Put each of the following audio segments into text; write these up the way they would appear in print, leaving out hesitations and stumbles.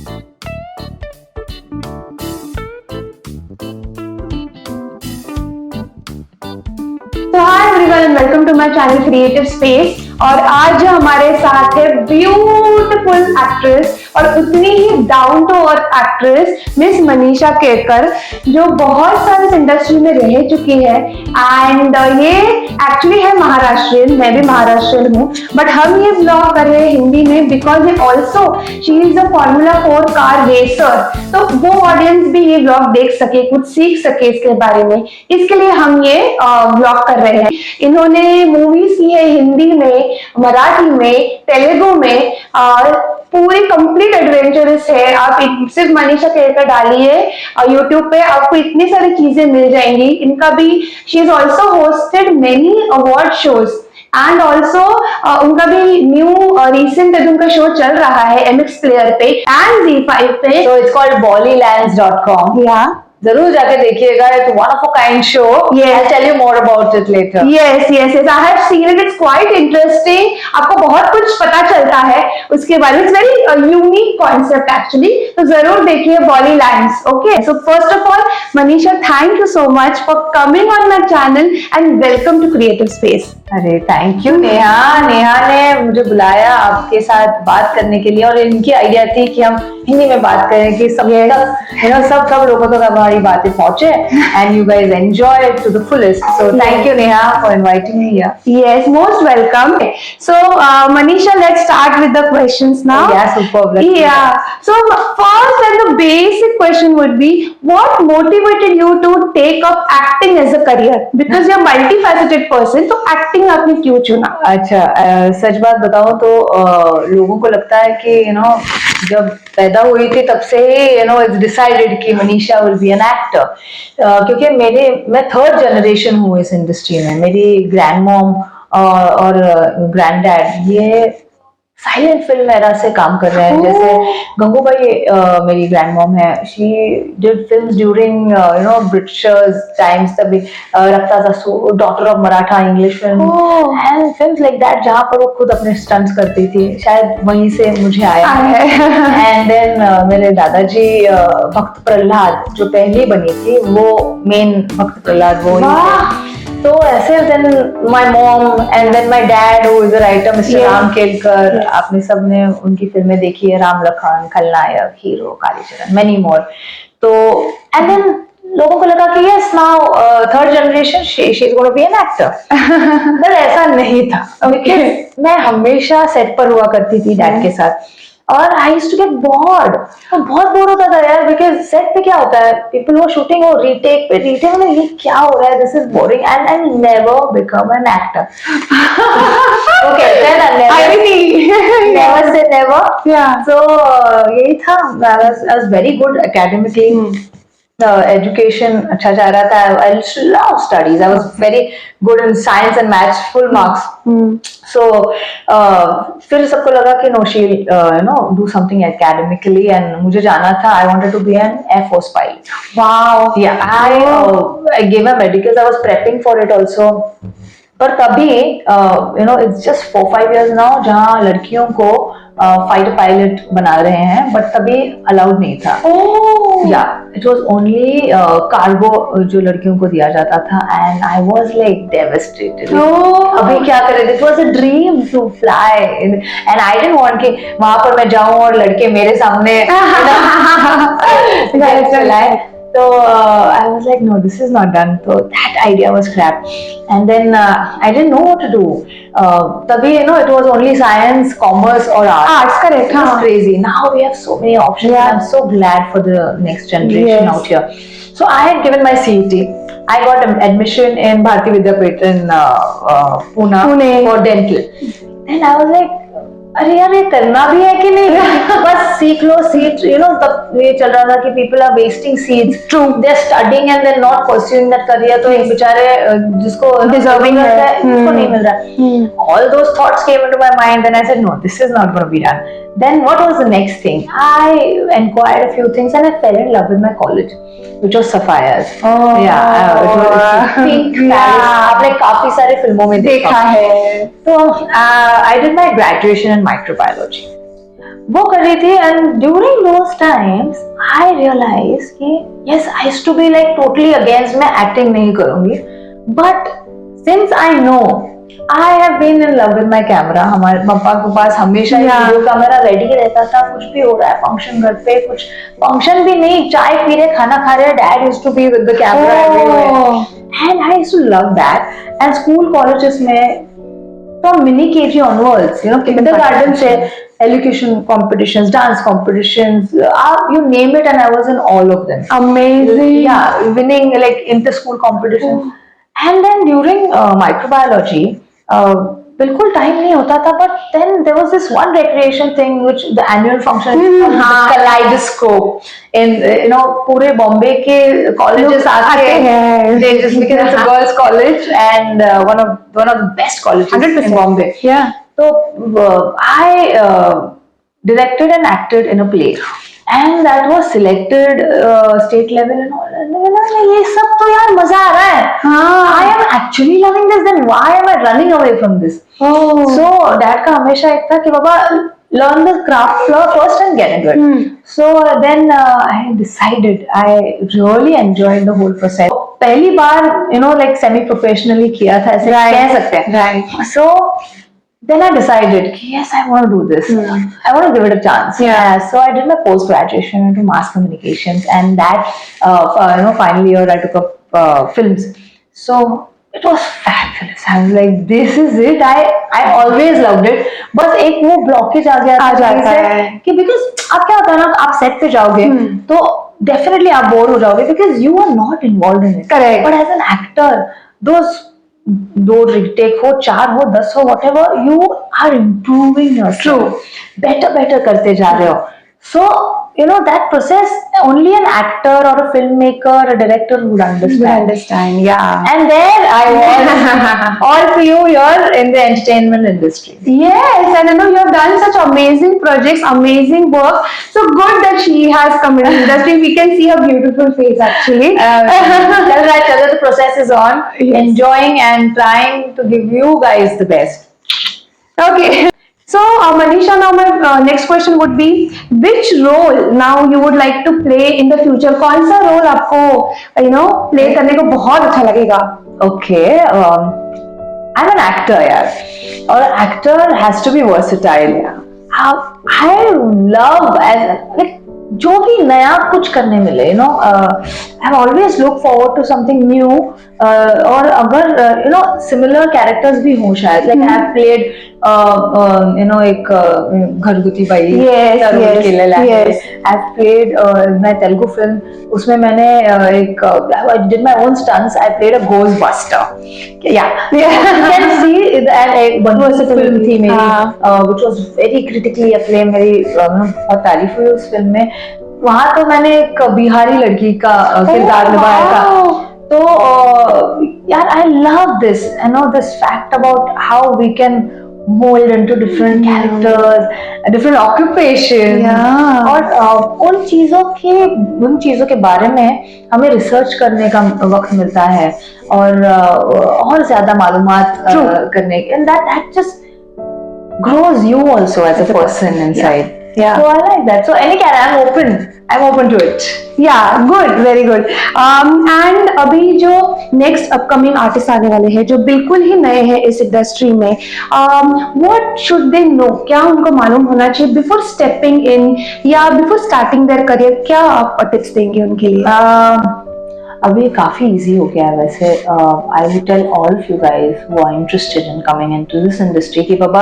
तो hi everyone and welcome to my channel creative space. और आज जो हमारे साथ है ब्यूटीफुल एक्ट्रेस और उतनी ही down to earth actress miss Manisha Kerkar, जो बहुत सारे इस इंडस्ट्री में रह चुकी है। एंड ये एक्चुअली है महाराष्ट्रियन, मैं भी महाराष्ट्रियन हूँ, बट हम ये ब्लॉग कर रहे हैं हिंदी में बिकॉज ये also she is a formula 4 car racer. तो वो ऑडियंस भी ये ब्लॉग देख सके, कुछ सीख सके इसके बारे में, इसके लिए हम ये ब्लॉग कर रहे हैं। इन्होंने मूवीज की है हिंदी में, मराठी में, तेलुगु में, और पूरी कंप्लीट एडवेंचरस है। आप सिर्फ मनीषा केरकर डालिए यूट्यूब पे, आपको इतनी सारी चीजें मिल जाएंगी। इनका भी she is also hosted many award shows and also उनका भी न्यू रिसेंट उनका शो चल रहा है MX प्लेयर पे एंड ZEE5 पे। So it's called bollylands.com. Yeah. जरूर जाके देखिएगा, it's one of a kind show. Yes. I'll tell you more about it later. Yes. I have seen it. It's quite interesting. आपको बहुत कुछ पता चलता है उसके बारे में। It's very unique concept actually. तो जरूर देखिए Bollylands. Okay. So first of all, Manisha, thank you so much for coming on my channel and welcome to Creative Space. अरे थैंक यू नेहा ने मुझे बुलाया आपके साथ बात करने के लिए, और इनकी आइडिया थी कि हम हिंदी में बात करें कि सब सब लोगों तक हमारी बातें पहुंचे and you guys enjoy to the fullest. So thank you Neha for inviting me here. Yes, most welcome. So Manisha, let's start with the questions now. Yeah, superb. Yeah. So first and the basic question would be, what motivated you to take up acting as a career? Because you're a multifaceted person, तो acting आपने क्यों चुना? अच्छा, सच बात बताऊं तो लोगों को लगता है कि जब पैदा हुई थी तब से ही इट्स डिसाइडेड कि Manisha will be an actor, क्योंकि मैं थर्ड जनरेशन हूँ इस इंडस्ट्री में। मेरी ग्रैंड मॉम और ग्रैंड डैड ये साइलेंट फिल्म एरा से काम कर रहे हैं। जैसे गंगूबाई मेरी ग्रैंड मॉम है, she did films during Britishers times, तभी रक्ता जासूस, daughter of Maratha, English film and films like that, जहाँ पर वो खुद अपने स्टंट्स करती थी। शायद वहीं से मुझे आया है। एंड देन मेरे दादाजी भक्त प्रहलाद जो पहली बनी थी, वो मेन भक्त प्रहलाद वो ही। तो ऐसे then my mom and then my dad who is a writer, mister Ram Kelkar. आपने सबने उनकी फिल्में देखी है, राम लखन, खलनायक, हीरो, कालीचरण, मेनी मोर। तो एंड देन लोगों को लगा कि yes now third generation she is gonna be an actor. पर ऐसा नहीं था। मैं हमेशा सेट पर हुआ करती थी डैड के साथ, और I used to get bored. बहुत बोर होता था यार, बिकॉज सेट पे क्या होता है, पीपल वो शूटिंग हो रीटेक पे रीटेक में, ये क्या हो रहा है, this is boring and I never become an actor. Okay, then never say never. So यही था। I was very good academically, education अच्छा जा रहा था। I love studies. I was very good in science and maths, full marks. So फिर सबको लगा कि no, she'll do something academically, and मुझे जाना था. I wanted to be an Air Force pilot. Wow. Yeah, I gave my medicals. I was prepping for it also. पर तभी it's just 4-5 years now जहाँ लड़कियों को फाइटर पायलट बना रहे हैं, बट तभी अलाउड नहीं था। इट वाज ओनली कार्गो जो लड़कियों को दिया जाता था, and I was like devastated. अभी क्या करें, it was a dream to fly, and I didn't want कि वहां पर मैं जाऊं और लड़के मेरे सामने चलाए। So I was like, no, this is not done. So that idea was crap. And then I didn't know what to do. Tabhi, it was only science, commerce or arts. Arts, correct. It was crazy. Now we have so many options. Yeah. I'm so glad for the next generation out here. So I had given my CET. I got an admission in Bharati Vidyapeeth in Pune for dental. And I was like, अरे यार, ये करना भी है कि नहीं, बस सीख लो सीट। तब ये चल रहा था कि people are wasting seats, they are studying and they are not pursuing that career. तो एक बेचारे जिसको डिजर्विंग है उसको नहीं मिल रहा। All those thoughts came into my mind, and I said no, this is not gonna be done. Then what was the next thing? I inquired a few things and I fell in love with my college, which was Sapphires. Yeah, it was pink palace. आपने काफी सारे फिल्मों में देखा है। तो I did my graduation in microbiology. वो कर रही थी and during those times I realize कि yes I used to be like totally against, मैं एक्टिंग नहीं करूंगी, but since I know I have been in love with my camera, हमारे पापा के पास हमेशा वीडियो कैमरा रेडी रहता था, कुछ भी हो रहा है फंक्शन घर पे, कुछ फंक्शन भी नहीं, चाय पी रहे खाना खा रहे, dad used to be with the camera everywhere and I used to love that. And school colleges में from mini KG onwards, you know, kindergarten से elocution competitions, dance competitions, you name it, and I was in all of them. Amazing. Yeah, winning like inter-school competitions. And then during microbiology, बिल्कुल time नहीं होता था, but then there was this one recreation thing which the annual function, kaleidoscope, in you know पूरे बॉम्बे के colleges आते हैं, they just because it's a girls college and one of the best colleges in Bombay. Yeah. So I directed and acted in a play. And that was selected state level and all. And ये सब तो यार मजा आ रहा है. हाँ. I am actually loving this. Then why am I running away from this? Oh. So dad का हमेशा एक था कि बाबा learn the craft first and get into it. So then I decided. I really enjoyed the whole process. पहली बार you know like semi professionally किया था, ऐसे कह सकते हैं. Right. So then I decided, yes, I want to do this. I want to give it a chance. Yeah. So I did my post graduation into mass communications, and that you know final year I took up films. So it was fabulous. I was like, this is it. I always loved it. बस एक वो blockage आ जाता है कि because अब क्या होता है ना, आप set पे जाओगे तो definitely आप bored हो जाओगे because you are not involved in it. Correct. But as an actor, those 2 retake हो, 4 हो, 10 हो, whatever, you are improving yourself. Better करते जा रहे हो. So you know that process only an actor or a filmmaker, a director would understand. Yeah. And there I was all for you here in the entertainment industry. Yes, and I know you have done such amazing projects, amazing work. So good that she has come in the industry. We can see her beautiful face actually. Tell that the process is on. Yes. Enjoying and trying to give you guys the best. Okay. So Manisha, now my next question would be, which role now you would like to play in the future? कौन सा role आपको you know play करने को बहुत अच्छा लगेगा? Okay, I'm an actor, यार. और actor has to be versatile. I love as like जो भी नया कुछ करने मिले, you know, I've always looked forward to something new. और अगर you know similar characters भी हों शायद, like I've played you know एक घरगुती बाई तरुण केलेला है. I've played मैं तेलुगु फिल्म, उसमें मैंने एक I did my own stunts. I played a Ghostbuster. Yeah. You can see that one was a film थी मेरी, which was very critically acclaimed. मेरी बहुत तारीफ हुई उस फिल्म में. वहाँ तो मैंने एक बिहारी लड़की का किरदार निभाया था. तो यार I love this, you know, this fact about how we can mold into different characters, different occupations. Yeah. और उन चीजों के बारे में हमें रिसर्च करने का वक्त मिलता है और ज्यादा मालूमात करने के, and that just grows you also as a person inside. Yeah. So I like that. So any character, I'm open to it. Yeah, good, very good. And अभी जो next upcoming artists आने वाले हैं, जो बिल्कुल ही नए हैं इस इंडस्ट्री में, what should they know? क्या उनको मालूम होना चाहिए before stepping in या before starting their career? क्या आप tips देंगे उनके लिए? अभी काफी इजी हो गया है वैसे. I will tell all of you guys who are interested in coming into this industry कि बाबा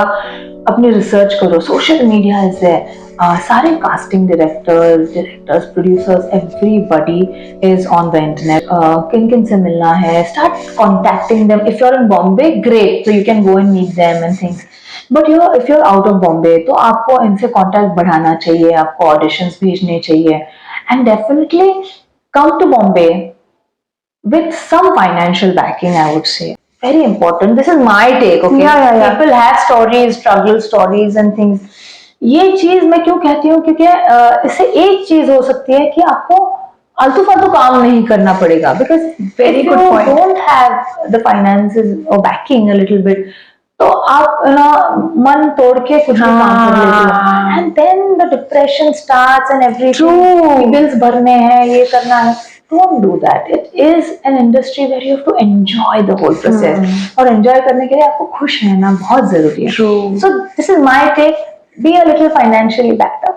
अपनी रिसर्च करो. Social media is there. सारे casting directors, producers, everybody is on the internet. किन से मिलना है, start contacting them. If you are in Bombay, great, so you can go and meet them and things. But if you are out of Bombay तो आपको इनसे contact बढ़ाना चाहिए, आपको ऑडिशंस भेजने चाहिए. And definitely come to Bombay with some financial backing, I would say. Very important. This is my take, okay? Yeah. People have stories, struggle stories and things. ये चीज मैं क्यों कहती हूँ, क्योंकि इससे एक चीज हो सकती है कि आपको आलतू फालतू काम नहीं करना पड़ेगा. Because Very if good you point. don't have the finances or backing a little bit, तो आप ना मन तोड़ के कुछ भी काम कर लेते हो, and then the depression starts and everything, bills भरने हैं, ये करना है. Don't do that. It is an industry where you have to enjoy the whole process. और enjoy करने के लिए आपको खुश रहना बहुत जरूरी है. True. So this is my take. Be a little financially backed up.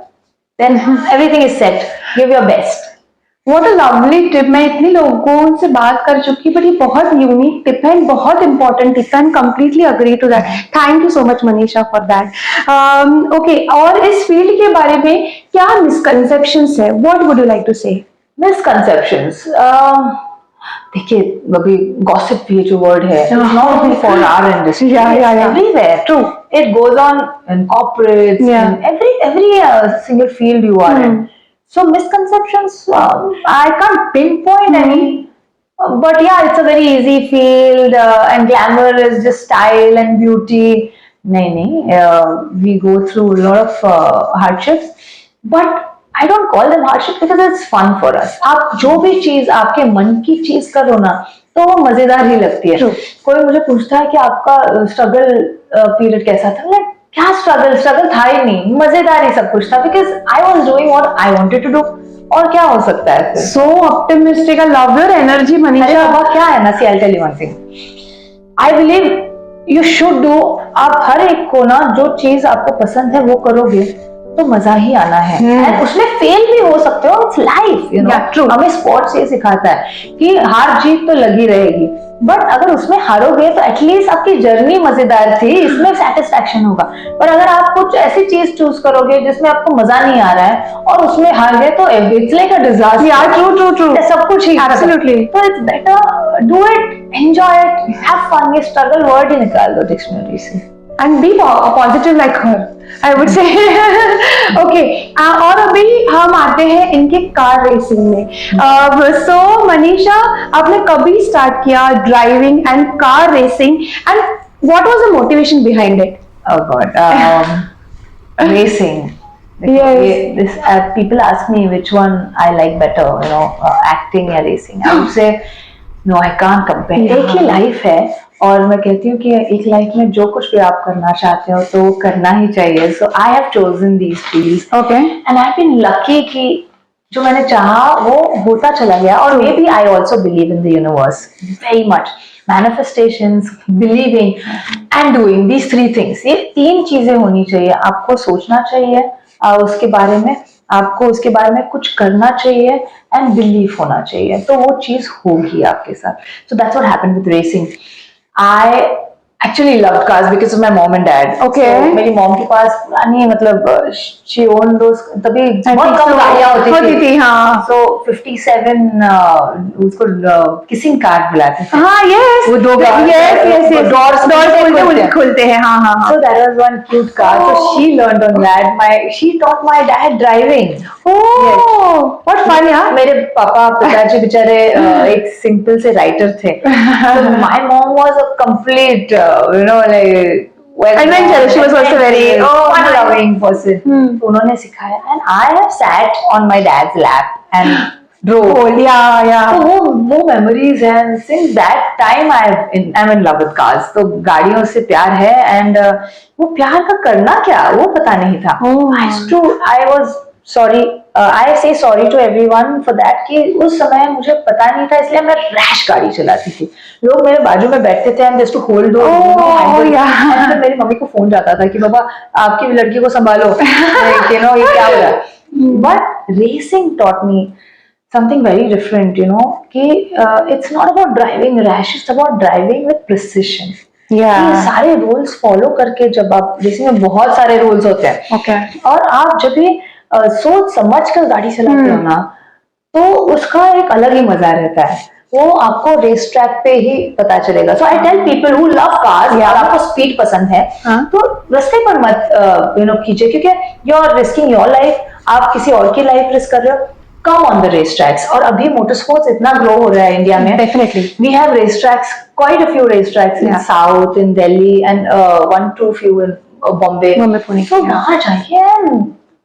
Then everything is set. Give your best. What a lovely tip. मैं इतने लोगों से बात कर चुकी, बट ये बहुत यूनिक टिप है, बहुत इंपॉर्टेंट टिप है, and completely agree to that. Thank you so much Manisha for that. Okay, और इस फील्ड के बारे में क्या मिसकंसेप्शंस है? What would you like to say? Misconceptions. देखिए, अभी gossip ये जो word है, it's not only for our industry. Yeah. Everywhere. True. It goes on in corporates, Yeah. in every single field you are in. So misconceptions, I can't pinpoint any. But yeah, it's a very easy field, and glamour is just style and beauty. नहीं, we go through a lot of hardships, but I don't call them hardship because it's fun for us. आप जो भी चीज आपके मन की चीज करो ना, तो वो मजेदार ही लगती है. True. कोई मुझे पूछता है कि आपका स्ट्रगल पीरियड कैसा था, मैं क्या स्ट्रगल था ही नहीं, मजेदार ही सब कुछ था, because I was doing what I wanted to do. और क्या हो सकता है फिर? So optimistic. I love your energy, अरे मनीषा. बाबा, क्या है ना, see I tell you one thing, I believe you should do. आप हर एक को ना जो चीज आपको पसंद है वो करोगे तो मजा ही आना है. एंड उसमें फेल भी हो सकते हो. It's life, you know. हमें स्पोर्ट्स ये सिखाता है कि हार जीत तो लगी रहेगी, बट अगर उसमें हारोगे तो एटलीस्ट आपकी जर्नी मजेदार थी, इसमें सेटिस्फैक्शन होगा. पर अगर आप कुछ ऐसी चीज चूज करोगे जिसमें आपको मजा नहीं आ रहा है और उसमें हार गए, तो it's like a disaster. Yeah, true. सब कुछ ही Absolutely. तो it's better do it, enjoy it, have fun. ये स्ट्रगल वर्ड ही निकाल दो डिक्शनरी से. And be positive like her, I would say. Okay, और अभी हम आते हैं इनके कार रेसिंग में. So मनीषा, आपने कभी स्टार्ट किया driving and car racing, and what was the motivation behind it? Oh God, racing. This people ask me which one I like better, you know, acting or racing. I would say no, I can't compare. एक ही life है, और मैं कहती हूँ कि एक life में जो कुछ भी आप करना चाहते हो तो करना ही चाहिए. So I have chosen these fields. Okay. And I've been lucky कि जो मैंने चाहा वो होता चला गया. और maybe I also believe in the universe very much. Manifestations, believing and doing, these three things. ये तीन चीजें होनी चाहिए. आपको सोचना चाहिए उसके बारे में, आपको उसके बारे में कुछ करना चाहिए, एंड बिलीव होना चाहिए, तो वो चीज होगी आपके साथ. So that's what happened with racing. I actually loved cars because of my mom and dad. Okay. So, मेरी मॉम के पास पुरानी, मतलब she owned those, तभी बहुत कम गाड़ियाँ होती थी. हाँ. So 57 उसको किसिंग कार बुलाते थे. हाँ, yes. वो दो गाड़ी. Yes. Doors खुलते हैं. हाँ. So that was one cute car. So she learned on that. She taught my dad driving. Oh, what fun यार. मेरे पिताजी बेचारे एक सिंपल से राइटर थे. So my mom was a complete, you know, like adventurous. She was also very fun-loving person. तो उन्होंने सिखाया, and I have sat on my dad's lap and drove. Oh, yeah. तो वो memories हैं. Since that time I'm in love with cars. तो गाड़ियों से प्यार है, and वो प्यार का करना क्या वो पता नहीं था. I say sorry to everyone for that कि उस समय मुझे पता नहीं था, इसलिए मैं रैश गाड़ी चलाती थी. लोग मेरे बाजू में बैठते थे, and just to hold those handle. फिर मेरी मम्मी को फोन जाता था कि बाबा आपकी लड़की को संभालो, you know, ये क्या हो रहा है. But racing taught me something very different, you know, कि it's not about driving rash, it's about driving with precision. Yeah. ये सारे रूल्स फॉलो करके, जब आप रेसिंग में बहुत सारे रूल्स होते हैं. Okay. और आप जब भी सोच समझ कर गाड़ी चलाते हो ना, तो उसका एक अलग ही मजा रहता है. वो आपको रेस ट्रैक पे ही पता चलेगा. So I tell people who love cars, और आपको स्पीड पसंद है, तो रास्ते पर मत कीजिए, क्योंकि you are risking your life. आप किसी और की लाइफ रिस्क कर रहे हो. Come on the race tracks. और अभी मोटर स्पोर्ट्स इतना ग्रो हो रहा है इंडिया में. Definitely. We have race tracks, quite a few race tracks in South, in Delhi, and 1-2 few in Bombay. Pune. So वहाँ जाइए,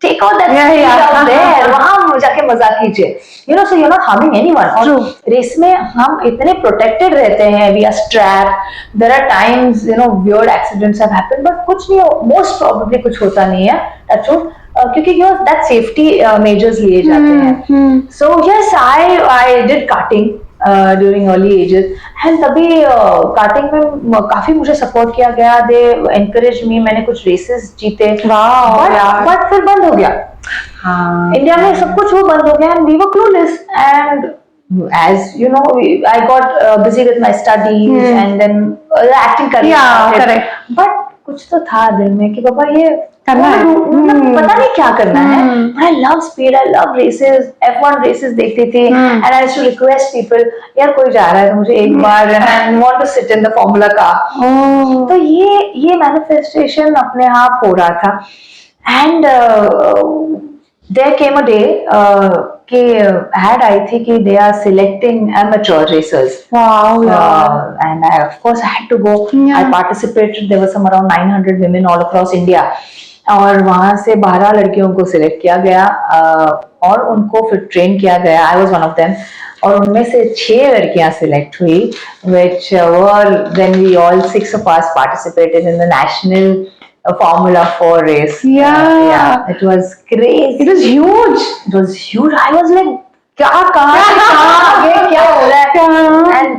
take out that speed out there. वहाँ जाके मजाक कीजिए, you know, so you are not harming anyone. और race में हम इतने प्रोटेक्टेड रहते हैं, we are strapped, there are times you know weird accidents have happened, but कुछ नहीं, मोस्ट प्रोबेबली कुछ होता नहीं है, दैट्स ट्रू, क्योंकि you know that safety measures लिए जाते हैं। So yes, I did karting during early ages, and तभी कार्टिंग में काफी मुझे सपोर्ट किया गया, दे एनकरेज मी, मैंने कुछ रेसेस जीते, बट फिर बंद हो गया। हाँ, इंडिया में सब कुछ वो बंद हो गया, and we were clueless, and as you know, I got busy with my studies, and then acting career, correct, but कुछ तो था दिल में कि पापा ये करना है, मतलब पता नहीं क्या करना है। I love speed, I love races, F1 races देखती थी, and I used to request people, यार कोई जा रहा है तो मुझे एक बार, and I want to sit in the formula car। तो ये manifestation अपने आप हो रहा था, and there came a day कि ad आई थी कि they are selecting amateur racers। Wow, and I, of course, I had to go। I participated, there were some around 900 women all across India, और वहां से 12 लड़कियों को सिलेक्ट किया गया, और उनको फिर ट्रेन किया गया। I was one of them, और उनमें से 6 लड़कियां सिलेक्ट हुई, which were then we all 6 of us participated in the national Formula 4 race। Yeah, it was crazy, it was huge, it was huge। I was like, क्या कहाँ से कहाँ आगे क्या हो रहा है, and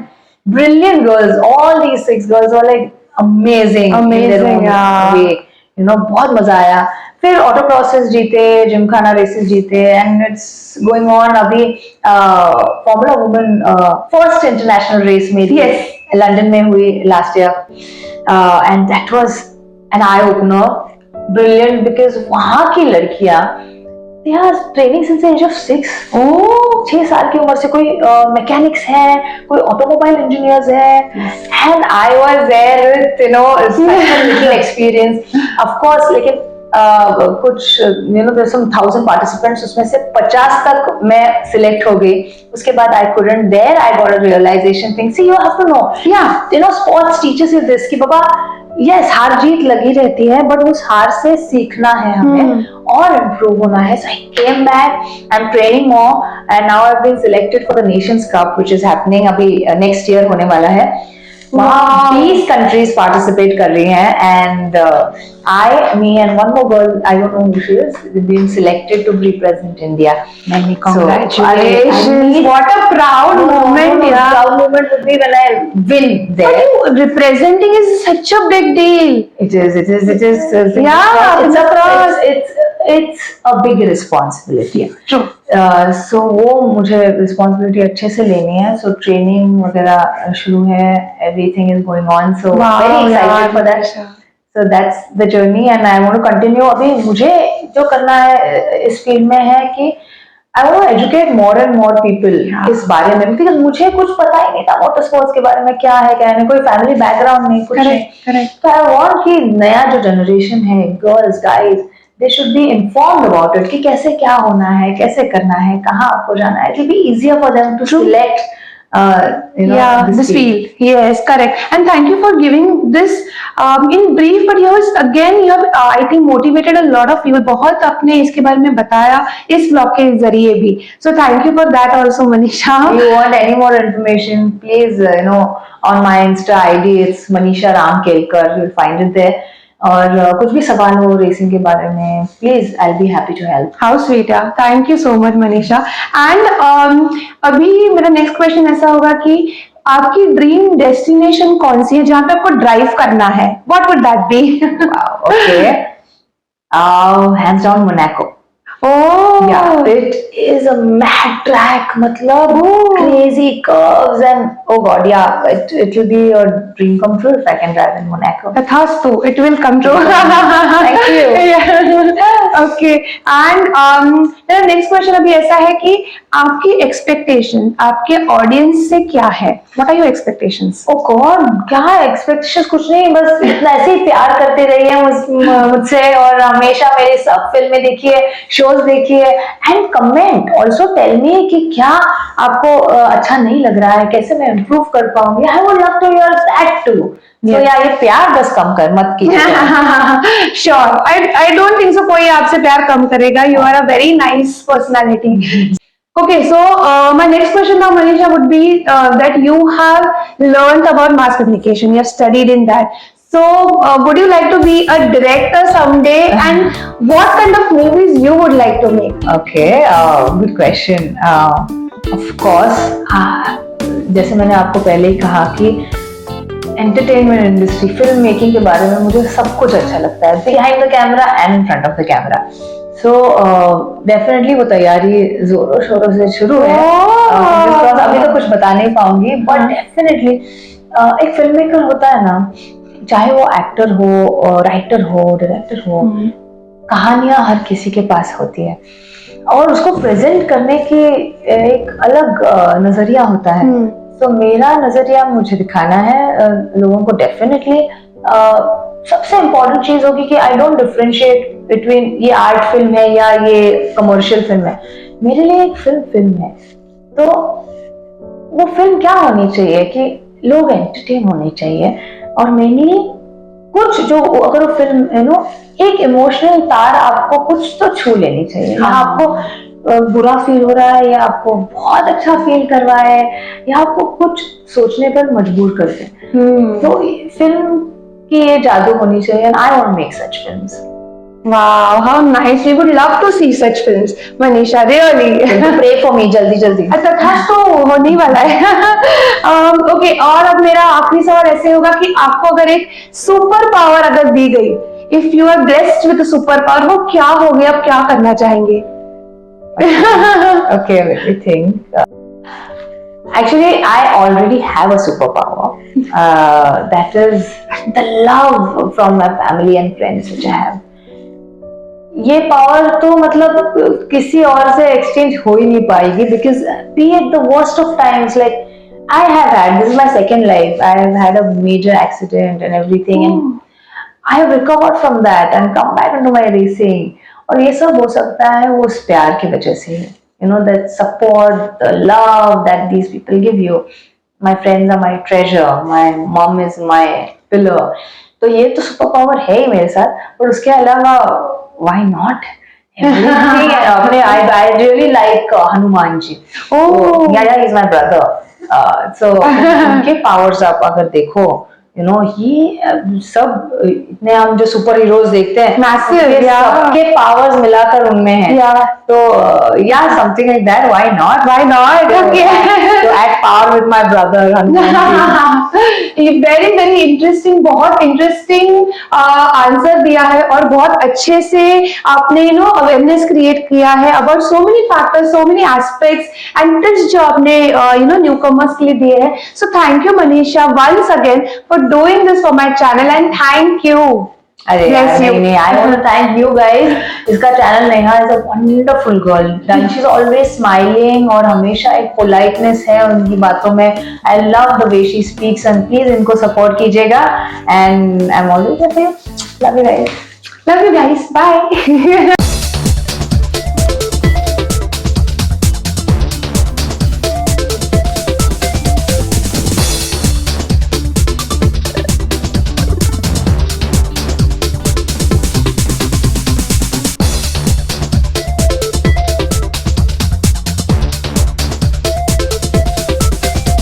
brilliant girls, all these 6 girls were like amazing in their own way, you know, बहुत मजा आया। फिर ऑटो क्रॉसेस जीते, जिमखाना रेसेस जीते, एंड इट्स गोइंग ऑन। अभी formula women first international race मेरी लंदन में हुई last year, and that was an eye opener, brilliant, because वहाँ की लड़कियाँ they are training since the age of 6। 6 साल की उम्र से कोई मैकेनिक्स है, कोई ऑटोमोबाइल इंजीनियर्स है, and I was there with you know special little experience, of course। लेकिन कुछ you know there's some 1000 participants, उसमें से 50 तक मैं सिलेक्ट हो गई। उसके बाद I couldn't, there I got a realization thing, see you have to know, you know, sports teaches you this कि बाबा यस, हार जीत लगी रहती है, बट उस हार से सीखना है हमें और इम्प्रूव होना है। So I came back, I'm training more, and now I've been selected for the Nations Cup, which is happening अभी next year होने वाला है। वहाँ 20 countries participate कर रही हैं, and me and one more girl, I don't know who she is, being selected to represent India। Many congratulations! What a proud moment! Proud moment would be when I win there। But representing is such a big deal. It is. It's a big responsibility। True। So वो मुझे responsibility अच्छे से लेनी है, so training वगैरह शुरू है, everything is going on, so very excited for that। So that's the journey, and I want to continue। अभी मुझे जो करना है इस फील्ड में है कि I want to educate more and more people इस बारे में, क्योंकि मुझे कुछ पता ही नहीं था मोटर स्पोर्ट्स के बारे में, क्या है क्या नहीं, कोई फैमिली बैकग्राउंड नहीं, कुछ नहीं। तो I want कि नया जो जनरेशन है, girls guys, they should be informed about it कि कैसे क्या होना है, कैसे करना है, कहाँ आपको जाना है। It will be easier for them to select you know, this field। Yes, correct। And thank you for giving this in brief, but you have I think motivated a lot of people। बहुत आपने इसके बारे में बताया इस blog के जरिए भी, so thank you for that also, Manisha। If you want any more information, please you know on my Insta ID, it's Manisha Ram Kelkar, you'll find it there। और कुछ भी सवाल हो रेसिंग के बारे में, please I be happy to help. How sweet है, thank you so much Manisha. And अभी मेरा नेक्स्ट क्वेश्चन ऐसा होगा कि आपकी ड्रीम डेस्टिनेशन कौन सी है जहाँ पे आपको ड्राइव करना है? What would that be? Okay, hands down Monaco. Oh, yeah, it is a mad track, मतलब crazy curves, and oh god, yeah, it will be a dream come true if I can drive in Monaco। Tathastu, it will come true। Thank you। Okay, and मेरा next question अभी ऐसा है कि आपकी expectation आपके audience से क्या है? What are your expectations? Oh god, क्या एक्सपेक्टेशंस? कुछ नहीं, बस इतना ऐसे ही प्यार करते रहिए मुझसे, और हमेशा मेरी सब फिल्में देखिए, शोज देखिए, and comment also, tell me कि क्या आपको अच्छा नहीं लग रहा है, कैसे मैं इम्प्रूव कर पाऊंगी। I would love to hear that too. तो यार ये प्यार बस कम कर मत कीजिए। Sure, I don't think so कोई आपसे प्यार कम करेगा। You are a very nice personality. Okay, so my next question now, Manisha, would be that you have learned about mass communication. You have studied in that. So, would you like to be a director someday? And what kind of movies you would like to make? Okay, good question. Of course, जैसे मैंने आपको पहले ही कहा कि entertainment industry, film making के बारे में मुझे सब कुछ अच्छा लगता है, behind the camera and in front of the camera. So definitely वो तैयारी जोरों शोरों से शुरू है. अभी तो कुछ बता नहीं पाऊंगी, बट डेफिनेटली एक फिल्म मेकर होता है ना, चाहे वो एक्टर हो, राइटर हो, डायरेक्टर हो, कहानियां हर किसी के पास होती है और उसको प्रेजेंट करने की एक अलग नजरिया होता है. तो मेरा नजरिया मुझे दिखाना है लोगों को. डेफिनेटली सबसे इम्पोर्टेंट चीज होगी कि आई डोंट डिफरेंशिएट बिटवीन ये आर्ट फिल्म है या ये कमर्शियल फिल्म है. मेरे लिए एक फिल्म है, तो वो फिल्म क्या होनी चाहिए कि लोग एंटरटेन होने चाहिए और मेनली कुछ जो अगर वो फिल्म एक इमोशनल तार आपको कुछ तो छू लेनी चाहिए. या आपको बुरा फील हो रहा है या आपको बहुत अच्छा फील कर रहा है या आपको कुछ सोचने पर मजबूर कर दे. तो फिल्म की ये जादू होनी चाहिए and I want to make such films. Wow, how nice! We would love to see such films, Manisha. Really. Pray for me, जल्दी. अच्छा तो होने ही वाला है. ओके, और अब मेरा आखिरी सवाल ऐसे होगा कि आपको अगर एक सुपर पावर अगर दी गई, if you are blessed with super power, वो क्या होगी? आप क्या करना चाहेंगे? Okay, let me think. Actually, I already have a superpower. That is the love from my family and friends which I have. ये पावर तो मतलब किसी और से एक्सचेंज हो ही नहीं पाएगी, because be at the worst of times, like I have had, this is my second life, I have had a major accident and everything, and I have recovered from that and come back into my racing. और ये सब हो सकता है वो उस प्यार की वजह से. That support, the love that these people give you. My friends are my treasure, my mom is my pillar. तो ये तो सुपर पावर है ही मेरे साथ. और उसके अलावा why not? अपने I really like Hanuman ji. Oh, yeah, he's my brother. So उनके powers आप अगर देखो, ये सब इतने हम जो सुपर हीरोज देखते हैं, मैसिव, सबके पावर्स मिलाकर उनमें है. तो something like that. Why not? Okay. To add power with my brother. Very very interesting, बहुत इंटरेस्टिंग आंसर दिया है और बहुत अच्छे से आपने अवेयरनेस क्रिएट किया है about so many factors, so many aspects and tips जो आपने न्यू कमर्स के लिए दिए हैं. So thank you Manisha once again for doing this for my channel and thank you. अरे नहीं, I want to thank you guys. इसका channel Neha is a wonderful girl. She is always smiling और हमेशा एक politeness है उनकी बातों में. I love the way she speaks and please इनको support कीजिएगा and I'm always there for you. Love you guys. Bye.